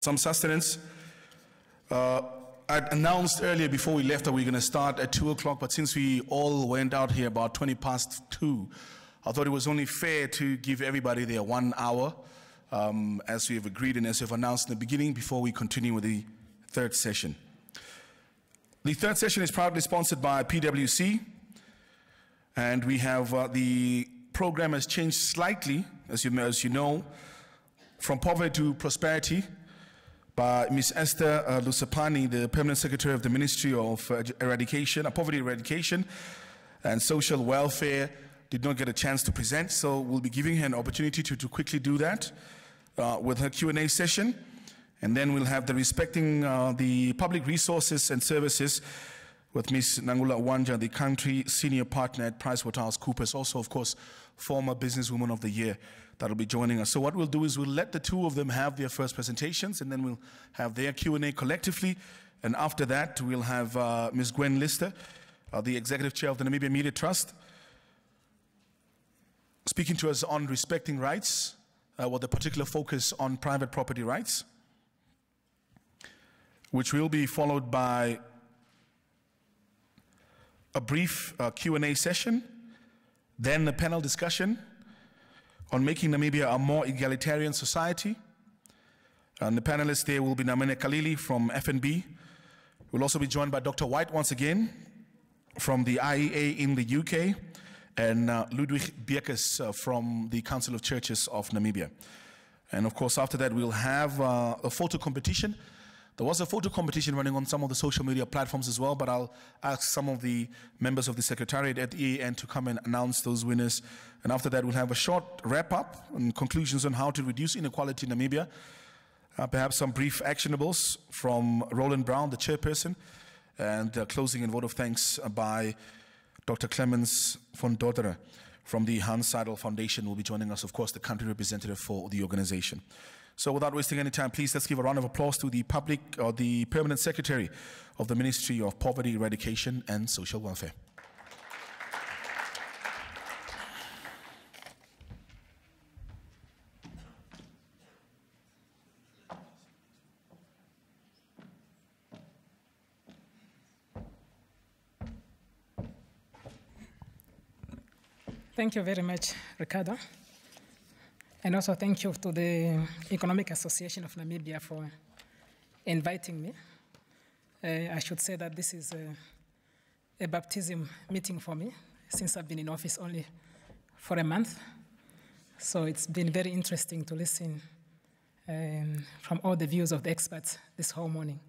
some sustenance. I announced earlier before we left that we were going to start at 2 o'clock, but since we all went out here about 20 past 2, I thought it was only fair to give everybody their 1 hour, as we have agreed and as we have announced in the beginning, before we continue with the third session. The third session is proudly sponsored by PwC, and we have the program has changed slightly, as you know, from poverty to prosperity, by Ms. Esther Lusipani, the Permanent Secretary of the Ministry of Poverty Eradication and Social Welfare, did not get a chance to present, so we'll be giving her an opportunity to quickly do that with her Q&A session, and then we'll have the Respecting the Public Resources and Services with Ms. Nangula Wanja, the Country Senior Partner at PricewaterhouseCoopers, also, of course, former Businesswoman of the Year, that'll be joining us. So what we'll do is we'll let the two of them have their first presentations, and then we'll have their Q&A collectively. And after that, we'll have Ms. Gwen Lister, the Executive Chair of the Namibia Media Trust, speaking to us on respecting rights, with a particular focus on private property rights, which will be followed by a brief Q&A session, then a panel discussion on making Namibia a more egalitarian society. And the panelists there will be Namene Kalili from FNB. We'll also be joined by Dr. White once again from the IEA in the UK, and Ludwig Bierkes from the Council of Churches of Namibia. And of course, after that, we'll have a photo competition. There was a photo competition running on some of the social media platforms as well, but I'll ask some of the members of the Secretariat at EAN to come and announce those winners. And after that, we'll have a short wrap-up and conclusions on how to reduce inequality in Namibia. Perhaps some brief actionables from Roland Brown, the chairperson, and closing and vote of thanks by Dr. Clemens von Dordere from the Hans Seidel Foundation will be joining us, of course, the country representative for the organization. So without wasting any time, please let's give a round of applause to the the Permanent Secretary of the Ministry of Poverty Eradication and Social Welfare. Thank you very much, Ricardo. And also thank you to the Economic Association of Namibia for inviting me. I should say that this is a baptism meeting for me, since I've been in office only for a month. So it's been very interesting to listen from all the views of the experts this whole morning.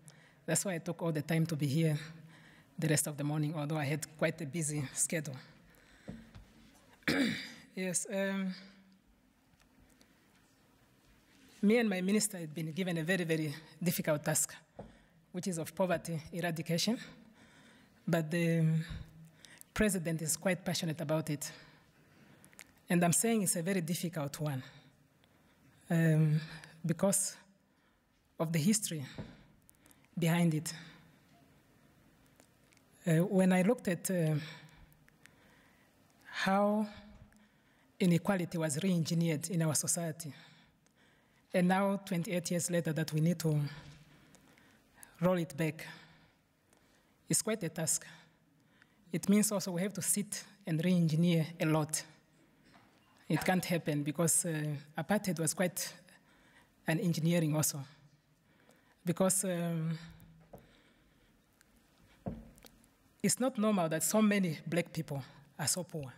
That's why I took all the time to be here the rest of the morning, although I had quite a busy schedule. Yes. Me and my minister had been given a very, very difficult task, which is of poverty eradication. But the president is quite passionate about it. And I'm saying it's a very difficult one because of the history behind it. When I looked at how inequality was re-engineered in our society, and now, 28 years later, that we need to roll it back, it's quite a task. It means also we have to sit and re-engineer a lot. It can't happen because apartheid was quite an engineering also. Because it's not normal that so many black people are so poor.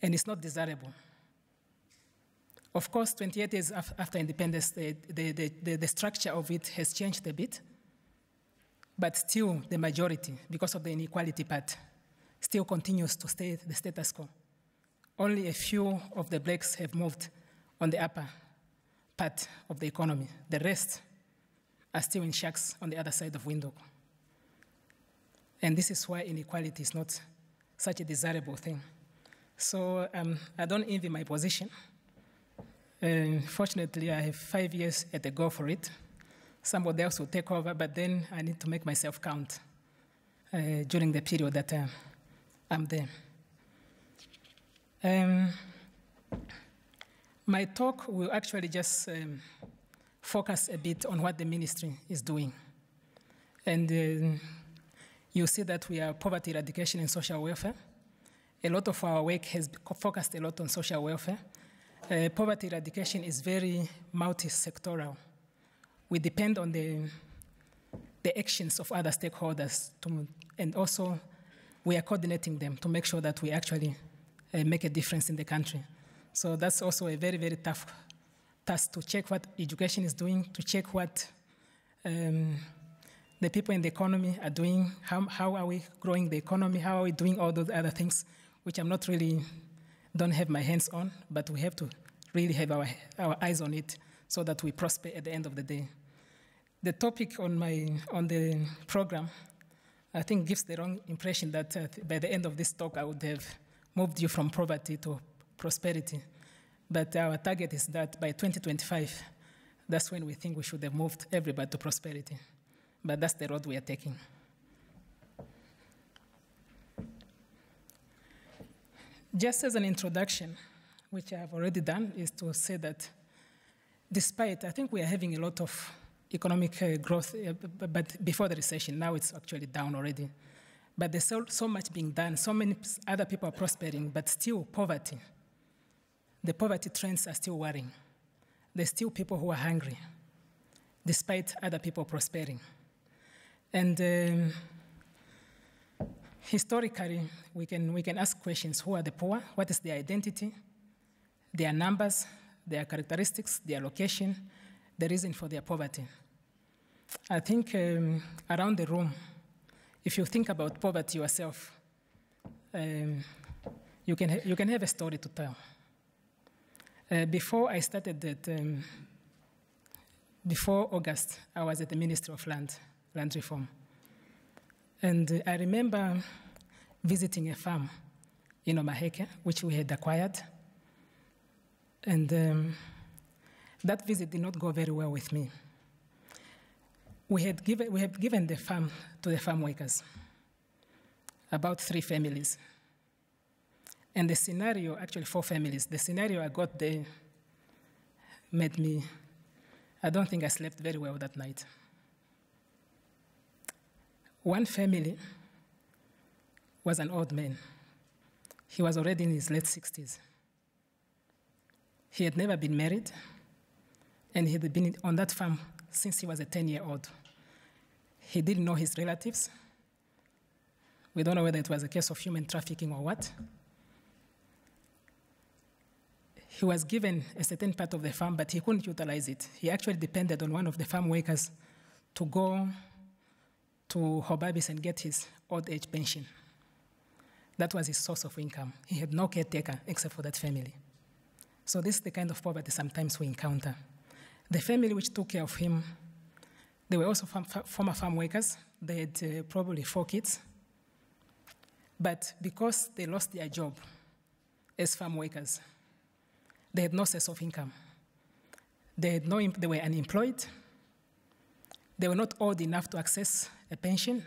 And it's not desirable. Of course, 28 years after independence, the structure of it has changed a bit, but still the majority, because of the inequality part, still continues to stay the status quo. Only a few of the blacks have moved on the upper part of the economy. The rest are still in shacks on the other side of Windhoek. And this is why inequality is not such a desirable thing. So I don't envy my position. Fortunately, I have 5 years at a go for it. Somebody else will take over, but then I need to make myself count during the period that I'm there. My talk will actually just focus a bit on what the ministry is doing. And you see that we are poverty eradication and social welfare. A lot of our work has focused a lot on social welfare. Poverty eradication is very multi-sectoral. We depend on the actions of other stakeholders, and also we are coordinating them to make sure that we actually make a difference in the country. So that's also a very, very tough task, to check what education is doing, to check what the people in the economy are doing, how are we growing the economy, how are we doing all those other things, which I'm not really, don't have my hands on, but we have to really have our eyes on it so that we prosper at the end of the day. The topic on the program, I think, gives the wrong impression that by the end of this talk I would have moved you from poverty to prosperity. But our target is that by 2025, that's when we think we should have moved everybody to prosperity. But that's the road we are taking. Just as an introduction, which I have already done, is to say that despite, I think we are having a lot of economic growth, but before the recession, now it's actually down already. But there's so much being done, so many other people are prospering, but still poverty. The poverty trends are still worrying. There's still people who are hungry, despite other people prospering. And historically, we can ask questions: who are the poor? What is their identity? Their numbers, their characteristics, their location, the reason for their poverty. I think around the room, if you think about poverty yourself, you can have a story to tell. Before I started that, before August, I was at the Ministry of Land Reform. And I remember visiting a farm in Omaheke, which we had acquired. And that visit did not go very well with me. We had given the farm to the farm workers, about 3 families. And the scenario, actually 4 families, the scenario I got there made me, I don't think I slept very well that night. One family was an old man. He was already in his late 60s. He had never been married, and he had been on that farm since he was a 10-year-old. He didn't know his relatives. We don't know whether it was a case of human trafficking or what. He was given a certain part of the farm, but he couldn't utilize it. He actually depended on one of the farm workers to go to Hobabis and get his old age pension. That was his source of income. He had no caretaker except for that family. So this is the kind of poverty sometimes we encounter. The family which took care of him, they were also former farm workers. They had probably 4 kids. But because they lost their job as farm workers, they had no source of income. They were unemployed. They were not old enough to access a pension.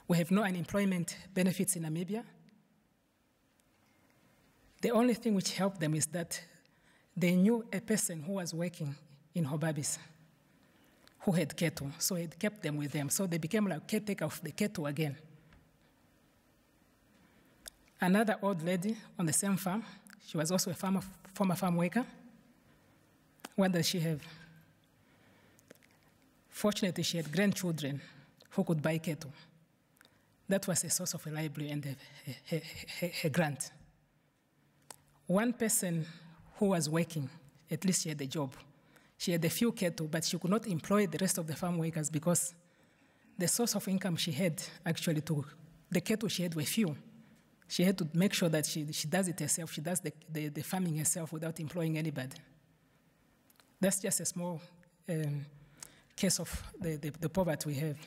We have no unemployment benefits in Namibia. The only thing which helped them is that they knew a person who was working in Hobabis who had cattle, so it kept them with them. So they became like caretaker of the cattle again. Another old lady on the same farm, she was also a former farm worker. What does she have? Fortunately, she had grandchildren who could buy cattle. That was a source of a library and a grant. One person who was working, at least she had a job. She had a few cattle, but she could not employ the rest of the farm workers because the source of income she had, actually, the cattle she had were few. She had to make sure that she does it herself. She does the farming herself without employing anybody. That's just a small case of the poverty we have.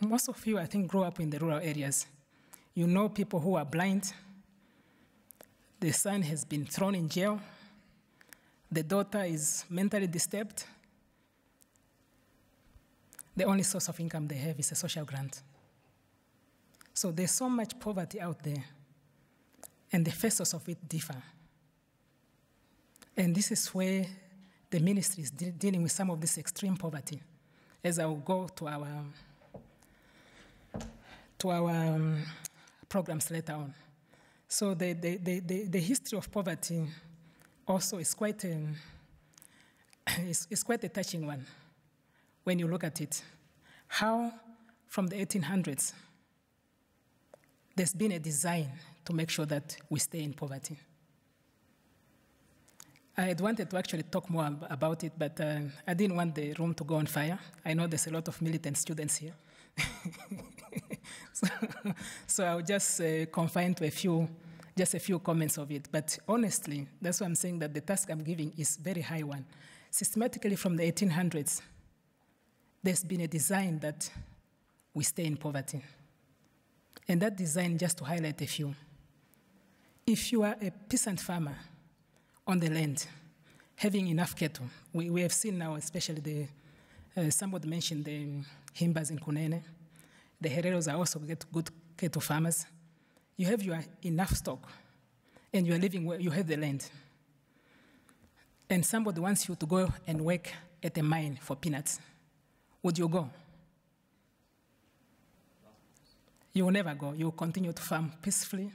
Most of you, I think, grow up in the rural areas. You know people who are blind. The son has been thrown in jail. The daughter is mentally disturbed. The only source of income they have is a social grant. So there's so much poverty out there, and the factors of it differ. And this is where the ministry is dealing with some of this extreme poverty, as I will go to our programs later on. So the history of poverty also is quite a touching one when you look at it. How from the 1800s there's been a design to make sure that we stay in poverty. I had wanted to actually talk more about it, but I didn't want the room to go on fire. I know there's a lot of militant students here. so I'll just confine to a few comments of it. But honestly, that's why I'm saying that the task I'm giving is a very high one. Systematically from the 1800s, there's been a design that we stay in poverty. And that design, just to highlight a few. If you are a peasant farmer on the land, having enough cattle, we have seen now, especially somebody mentioned the Himbas in Kunene. The Hereros are also good cattle farmers. You have your enough stock, and you are living where you have the land. And somebody wants you to go and work at a mine for peanuts. Would you go? You will never go. You will continue to farm peacefully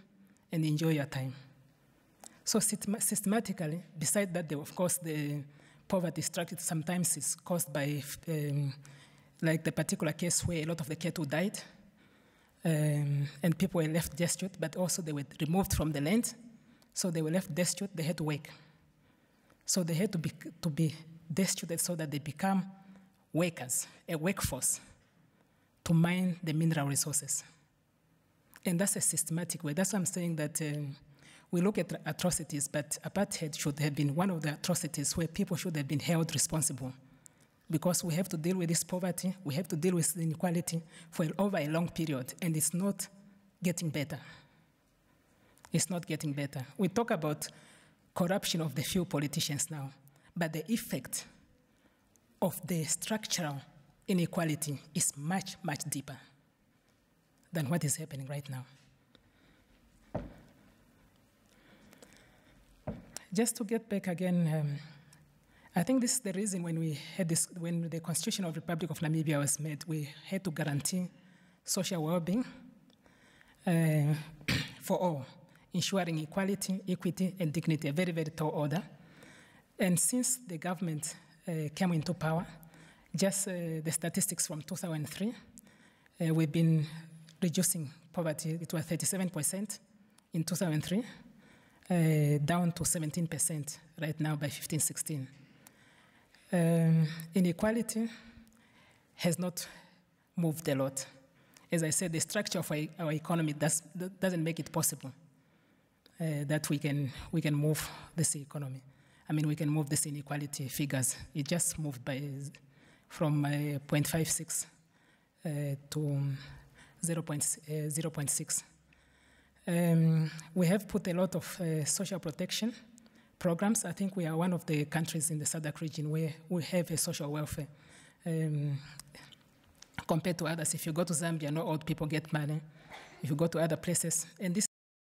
and enjoy your time. So systematically, besides that, of course, the poverty structure sometimes is caused by, like the particular case where a lot of the cattle died, and people were left destitute, but also they were removed from the land, so they were left destitute, they had to work. So they had to be destitute so that they become workers, a workforce, to mine the mineral resources. And that's a systematic way. That's why I'm saying that we look at atrocities, but apartheid should have been one of the atrocities where people should have been held responsible. Because we have to deal with this poverty, we have to deal with inequality for over a long period, and it's not getting better. It's not getting better. We talk about corruption of the few politicians now, but the effect of the structural inequality is much, much deeper than what is happening right now. Just to get back again, I think this is the reason when we had this, when the Constitution of the Republic of Namibia was made, we had to guarantee social well-being for all, ensuring equality, equity, and dignity, a very, very tall order. And since the government came into power, just the statistics from 2003, we've been reducing poverty. It was 37% in 2003, down to 17% right now by 15-16. Inequality has not moved a lot. As I said, the structure of our economy doesn't make it possible that we can move this economy. I mean, we can move this inequality figures. It just moved from 0.56 to 0.6. We have put a lot of social protection programs. I think we are one of the countries in the SADC region where we have a social welfare. Compared to others, if you go to Zambia, no old people get money. If you go to other places, and this